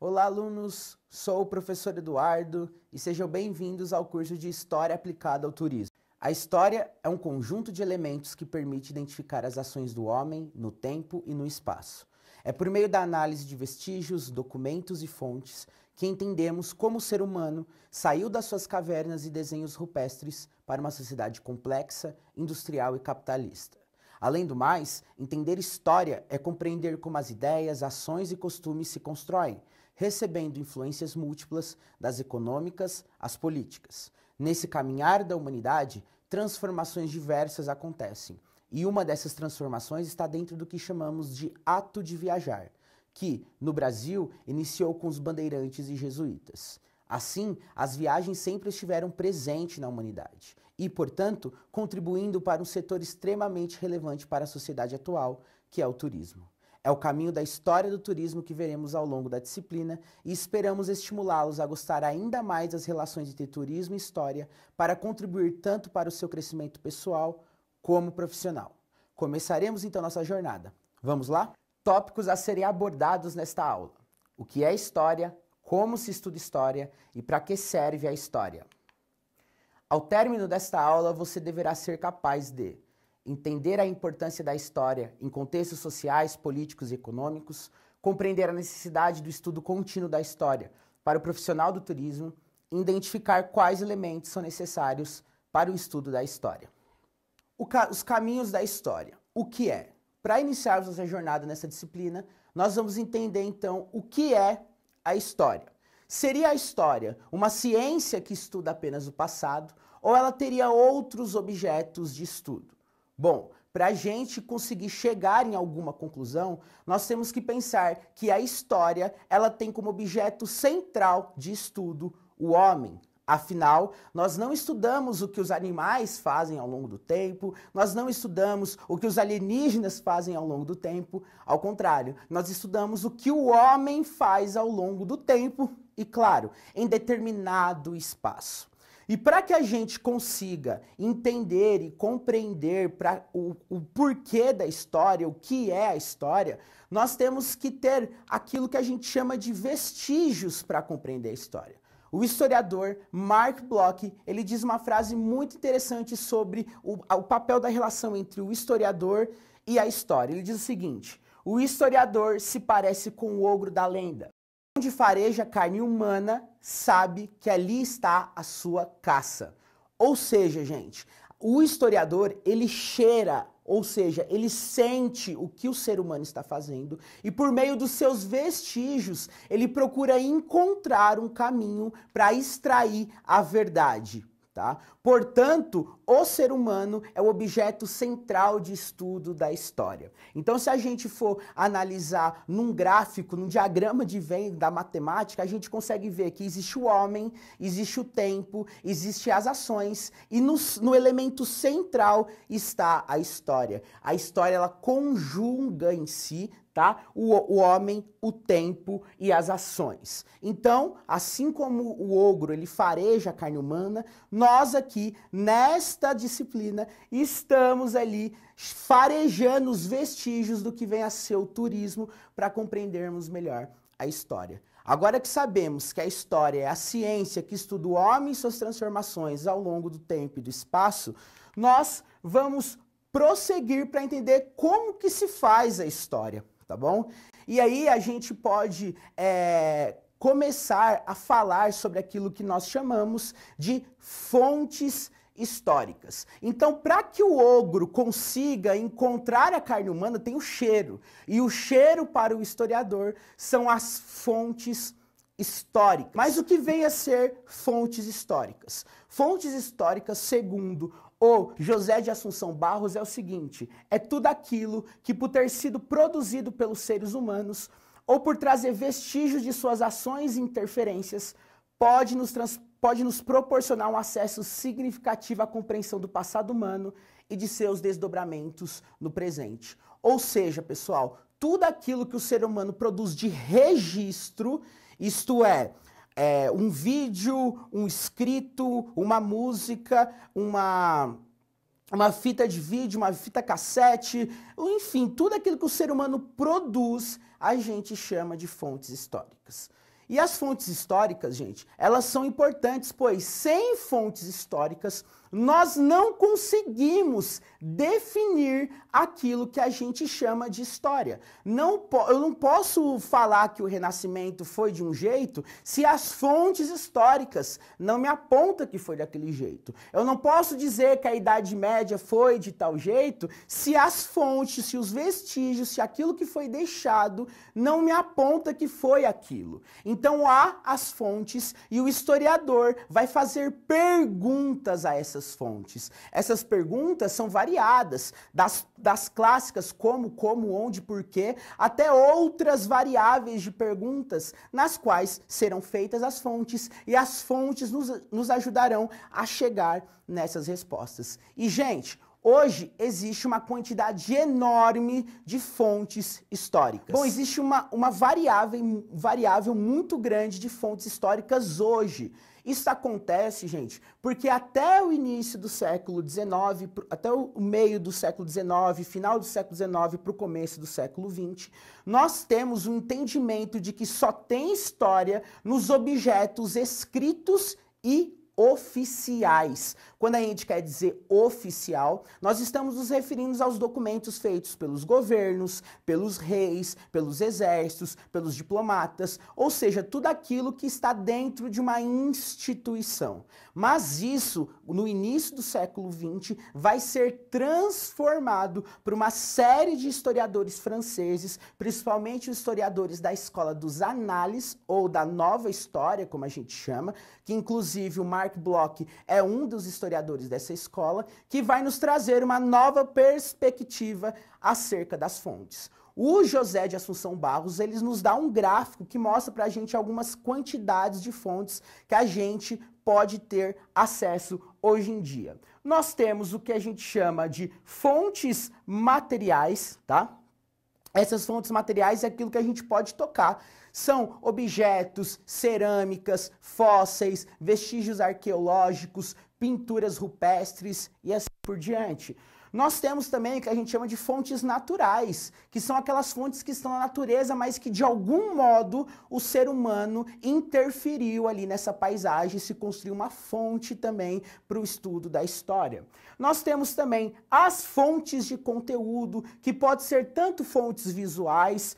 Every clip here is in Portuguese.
Olá, alunos! Sou o professor Eduardo e sejam bem-vindos ao curso de História Aplicada ao Turismo. A história é um conjunto de elementos que permite identificar as ações do homem no tempo e no espaço. É por meio da análise de vestígios, documentos e fontes que entendemos como o ser humano saiu das suas cavernas e desenhos rupestres para uma sociedade complexa, industrial e capitalista. Além do mais, entender história é compreender como as ideias, ações e costumes se constroem, recebendo influências múltiplas das econômicas às políticas. Nesse caminhar da humanidade, transformações diversas acontecem, e uma dessas transformações está dentro do que chamamos de ato de viajar, que, no Brasil, iniciou com os bandeirantes e jesuítas. Assim, as viagens sempre estiveram presentes na humanidade e, portanto, contribuindo para um setor extremamente relevante para a sociedade atual, que é o turismo. É o caminho da história do turismo que veremos ao longo da disciplina e esperamos estimulá-los a gostar ainda mais das relações entre turismo e história para contribuir tanto para o seu crescimento pessoal como profissional. Começaremos então nossa jornada. Vamos lá? Tópicos a serem abordados nesta aula. O que é história, como se estuda história e para que serve a história. Ao término desta aula, você deverá ser capaz de entender a importância da história em contextos sociais, políticos e econômicos, compreender a necessidade do estudo contínuo da história para o profissional do turismo e identificar quais elementos são necessários para o estudo da história. Os caminhos da história. O que é? Para iniciarmos nossa jornada nessa disciplina, nós vamos entender então o que é a história. Seria a história uma ciência que estuda apenas o passado ou ela teria outros objetos de estudo? Bom, para a gente conseguir chegar em alguma conclusão, nós temos que pensar que a história ela tem como objeto central de estudo o homem. Afinal, nós não estudamos o que os animais fazem ao longo do tempo, nós não estudamos o que os alienígenas fazem ao longo do tempo, ao contrário, nós estudamos o que o homem faz ao longo do tempo e, claro, em determinado espaço. E para que a gente consiga entender e compreender o porquê da história, o que é a história, nós temos que ter aquilo que a gente chama de vestígios para compreender a história. O historiador Mark Bloch, ele diz uma frase muito interessante sobre o papel da relação entre o historiador e a história. Ele diz o seguinte: o historiador se parece com o ogro da lenda. Onde fareja carne humana, sabe que ali está a sua caça. Ou seja, gente, o historiador, ele cheira, ou seja, ele sente o que o ser humano está fazendo e por meio dos seus vestígios, ele procura encontrar um caminho para extrair a verdade. Tá? Portanto, o ser humano é o objeto central de estudo da história. Então, se a gente for analisar num gráfico, num diagrama de Venn da matemática, a gente consegue ver que existe o homem, existe o tempo, existe as ações e no elemento central está a história. A história, ela conjuga em si, tá? O homem, o tempo e as ações. Então, assim como o ogro ele fareja a carne humana, nós aqui, nesta disciplina, estamos ali farejando os vestígios do que vem a ser o turismo para compreendermos melhor a história. Agora que sabemos que a história é a ciência que estuda o homem e suas transformações ao longo do tempo e do espaço, nós vamos prosseguir para entender como que se faz a história. Tá bom? E aí a gente pode começar a falar sobre aquilo que nós chamamos de fontes históricas. Então, para que o ogro consiga encontrar a carne humana, tem o cheiro. E o cheiro para o historiador são as fontes históricas. Mas o que vem a ser fontes históricas? Fontes históricas, segundo o José de Assunção Barros, é o seguinte: é tudo aquilo que, por ter sido produzido pelos seres humanos ou por trazer vestígios de suas ações e interferências, pode nos proporcionar um acesso significativo à compreensão do passado humano e de seus desdobramentos no presente. Ou seja, pessoal, tudo aquilo que o ser humano produz de registro, isto é, um vídeo, um escrito, uma música, uma fita de vídeo, uma fita cassete, enfim, tudo aquilo que o ser humano produz, a gente chama de fontes históricas. E as fontes históricas, gente, elas são importantes, pois sem fontes históricas nós não conseguimos definir aquilo que a gente chama de história. Eu não posso falar que o Renascimento foi de um jeito se as fontes históricas não me apontam que foi daquele jeito. Eu não posso dizer que a Idade Média foi de tal jeito se as fontes, se os vestígios, se aquilo que foi deixado não me aponta que foi aquilo. Então há as fontes e o historiador vai fazer perguntas a essas fontes. Essas perguntas são variadas, das clássicas como, onde, porquê, até outras variáveis de perguntas nas quais serão feitas as fontes e as fontes nos ajudarão a chegar nessas respostas. E, gente, hoje existe uma quantidade enorme de fontes históricas. Bom, existe uma variável muito grande de fontes históricas hoje. Isso acontece, gente, porque até o início do século XIX, até o meio do século XIX, final do século XIX para o começo do século XX, nós temos um entendimento de que só tem história nos objetos escritos e oficiais. Quando a gente quer dizer oficial, nós estamos nos referindo aos documentos feitos pelos governos, pelos reis, pelos exércitos, pelos diplomatas, ou seja, tudo aquilo que está dentro de uma instituição. Mas isso, no início do século XX, vai ser transformado por uma série de historiadores franceses, principalmente os historiadores da escola dos análises, ou da nova história, como a gente chama, que inclusive o Marc Bloch é um dos historiadores dessa escola, que vai nos trazer uma nova perspectiva acerca das fontes. O José de Assunção Barros, ele nos dá um gráfico que mostra para a gente algumas quantidades de fontes que a gente pode ter acesso hoje em dia. Nós temos o que a gente chama de fontes materiais, tá? Essas fontes materiais é aquilo que a gente pode tocar. São objetos, cerâmicas, fósseis, vestígios arqueológicos, pinturas rupestres e assim por diante. Nós temos também o que a gente chama de fontes naturais, que são aquelas fontes que estão na natureza, mas que de algum modo o ser humano interferiu ali nessa paisagem e se construiu uma fonte também para o estudo da história. Nós temos também as fontes de conteúdo, que pode ser tanto fontes visuais,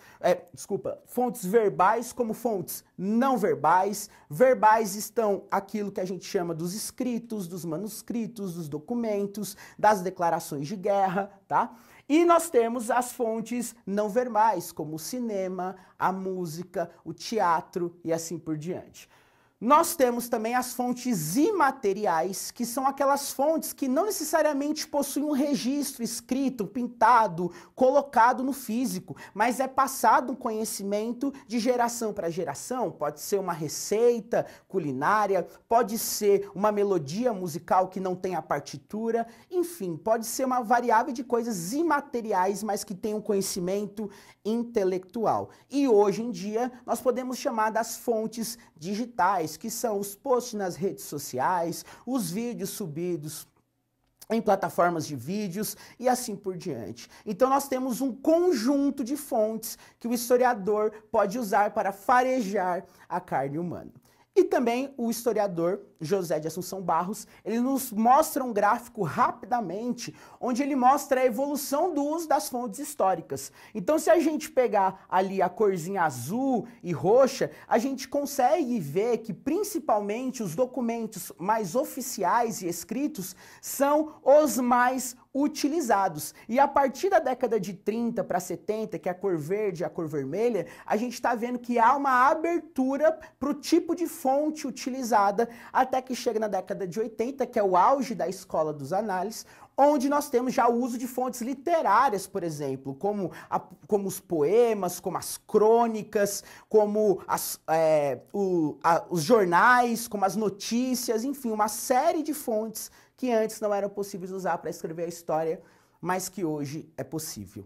fontes verbais como fontes não verbais. Verbais estão aquilo que a gente chama dos escritos, dos manuscritos, dos documentos, das declarações de guerra, tá? E nós temos as fontes não verbais, como o cinema, a música, o teatro e assim por diante. Nós temos também as fontes imateriais, que são aquelas fontes que não necessariamente possuem um registro escrito, pintado, colocado no físico, mas é passado um conhecimento de geração para geração. Pode ser uma receita culinária, pode ser uma melodia musical que não tem a partitura, enfim, pode ser uma variável de coisas imateriais, mas que tem um conhecimento intelectual. E hoje em dia nós podemos chamar das fontes digitais, que são os posts nas redes sociais, os vídeos subidos em plataformas de vídeos e assim por diante. Então nós temos um conjunto de fontes que o historiador pode usar para farejar a carne humana. E também o historiador José de Assunção Barros, ele nos mostra um gráfico rapidamente, onde ele mostra a evolução do uso das fontes históricas. Então, se a gente pegar ali a corzinha azul e roxa, a gente consegue ver que principalmente os documentos mais oficiais e escritos são os mais utilizados. E a partir da década de 30 para 70, que é a cor verde e a cor vermelha, a gente está vendo que há uma abertura para o tipo de fonte utilizada, até que chega na década de 80, que é o auge da escola dos análises, onde nós temos já o uso de fontes literárias, por exemplo, como os poemas, como as crônicas, como os jornais, como as notícias, enfim, uma série de fontes que antes não eram possíveis usar para escrever a história, mas que hoje é possível,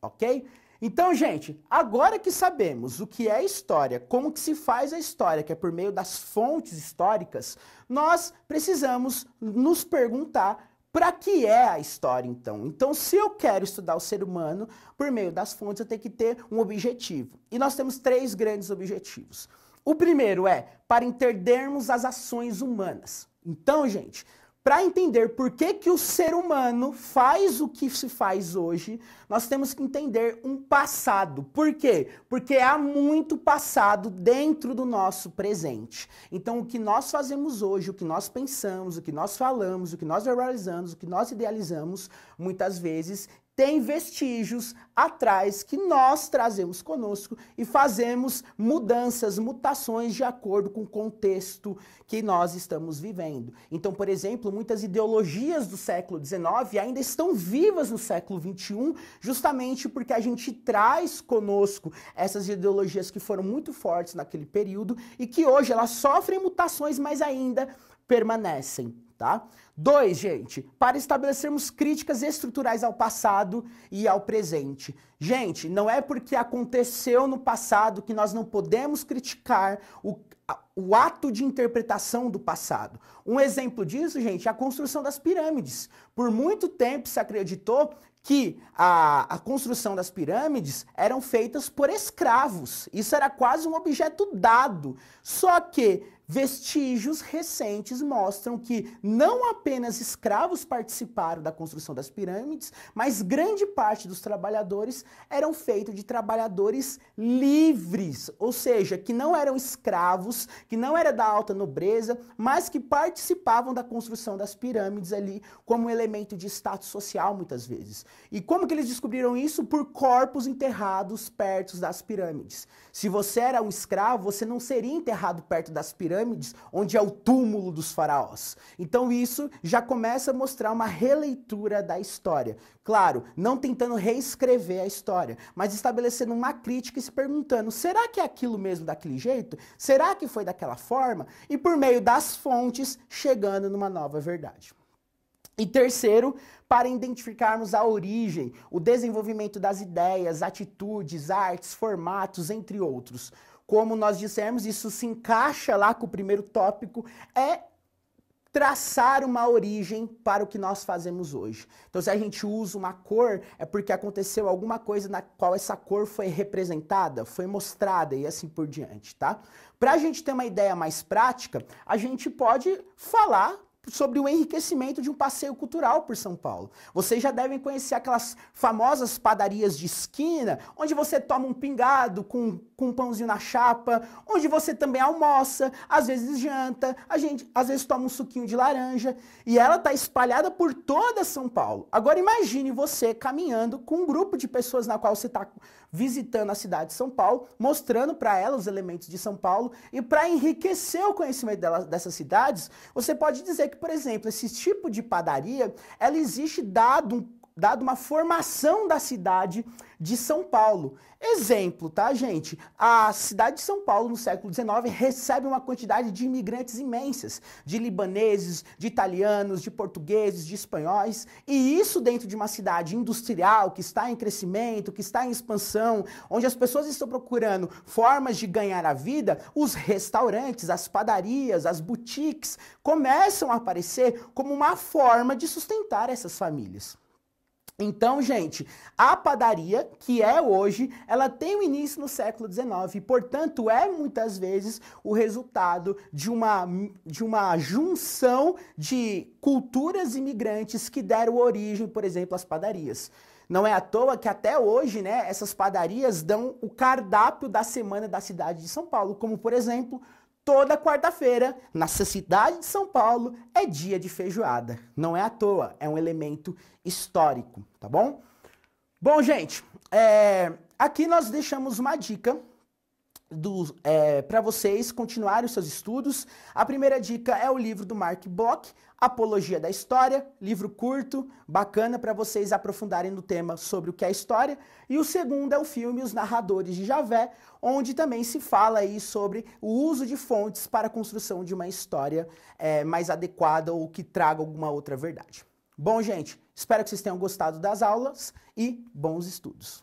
ok? Então, gente, agora que sabemos o que é história, como que se faz a história, que é por meio das fontes históricas, nós precisamos nos perguntar para que é a história, então? Então, se eu quero estudar o ser humano por meio das fontes, eu tenho que ter um objetivo. E nós temos 3 grandes objetivos. O primeiro é para entendermos as ações humanas. Então, gente, para entender por que que o ser humano faz o que se faz hoje, nós temos que entender um passado. Por quê? Porque há muito passado dentro do nosso presente. Então, o que nós fazemos hoje, o que nós pensamos, o que nós falamos, o que nós verbalizamos, o que nós idealizamos, muitas vezes tem vestígios atrás que nós trazemos conosco e fazemos mudanças, mutações de acordo com o contexto que nós estamos vivendo. Então, por exemplo, muitas ideologias do século XIX ainda estão vivas no século XXI, justamente porque a gente traz conosco essas ideologias que foram muito fortes naquele período e que hoje elas sofrem mutações, mas ainda permanecem. Tá? 2, gente, para estabelecermos críticas estruturais ao passado e ao presente. Gente, não é porque aconteceu no passado que nós não podemos criticar o ato de interpretação do passado. Um exemplo disso, gente, é a construção das pirâmides. Por muito tempo se acreditou que a construção das pirâmides eram feitas por escravos. Isso era quase um objeto dado. Só que vestígios recentes mostram que não apenas escravos participaram da construção das pirâmides, mas grande parte dos trabalhadores eram feitos de trabalhadores livres, ou seja, que não eram escravos, que não era da alta nobreza, mas que participavam da construção das pirâmides ali como um elemento de status social muitas vezes. E como que eles descobriram isso? Por corpos enterrados perto das pirâmides. Se você era um escravo, você não seria enterrado perto das pirâmides, onde é o túmulo dos faraós. Então isso já começa a mostrar uma releitura da história. Claro, não tentando reescrever a história, mas estabelecendo uma crítica e se perguntando, será que é aquilo mesmo daquele jeito? Será que foi daquela forma? E por meio das fontes, chegando numa nova verdade. E terceiro, para identificarmos a origem, o desenvolvimento das ideias, atitudes, artes, formatos, entre outros. Como nós dissemos, isso se encaixa lá com o primeiro tópico, é traçar uma origem para o que nós fazemos hoje. Então, se a gente usa uma cor, é porque aconteceu alguma coisa na qual essa cor foi representada, foi mostrada e assim por diante, tá? Para a gente ter uma ideia mais prática, a gente pode falar sobre o enriquecimento de um passeio cultural por São Paulo. Vocês já devem conhecer aquelas famosas padarias de esquina, onde você toma um pingado com um pãozinho na chapa, onde você também almoça, às vezes janta, a gente às vezes toma um suquinho de laranja, e ela está espalhada por toda São Paulo. Agora imagine você caminhando com um grupo de pessoas na qual você está visitando a cidade de São Paulo, mostrando para ela os elementos de São Paulo, e para enriquecer o conhecimento dessas cidades, você pode dizer que, por exemplo, esse tipo de padaria, ela existe dado uma formação da cidade de São Paulo. Exemplo, tá, gente? A cidade de São Paulo, no século XIX, recebe uma quantidade de imigrantes imensas, de libaneses, de italianos, de portugueses, de espanhóis, e isso dentro de uma cidade industrial, que está em crescimento, que está em expansão, onde as pessoas estão procurando formas de ganhar a vida, os restaurantes, as padarias, as boutiques, começam a aparecer como uma forma de sustentar essas famílias. Então, gente, a padaria, que é hoje, ela tem o início no século XIX e, portanto, é muitas vezes o resultado de uma junção de culturas imigrantes que deram origem, por exemplo, às padarias. Não é à toa que até hoje, né, essas padarias dão o cardápio da semana da cidade de São Paulo, como, por exemplo, toda quarta-feira, nessa cidade de São Paulo, é dia de feijoada. Não é à toa, é um elemento histórico, tá bom? Bom, gente, aqui nós deixamos uma dica para vocês continuarem os seus estudos. A primeira dica é o livro do Mark Bloch, Apologia da História, livro curto, bacana para vocês aprofundarem no tema sobre o que é história. E o segundo é o filme Os Narradores de Javé, onde também se fala aí sobre o uso de fontes para a construção de uma história mais adequada ou que traga alguma outra verdade. Bom, gente, espero que vocês tenham gostado das aulas e bons estudos.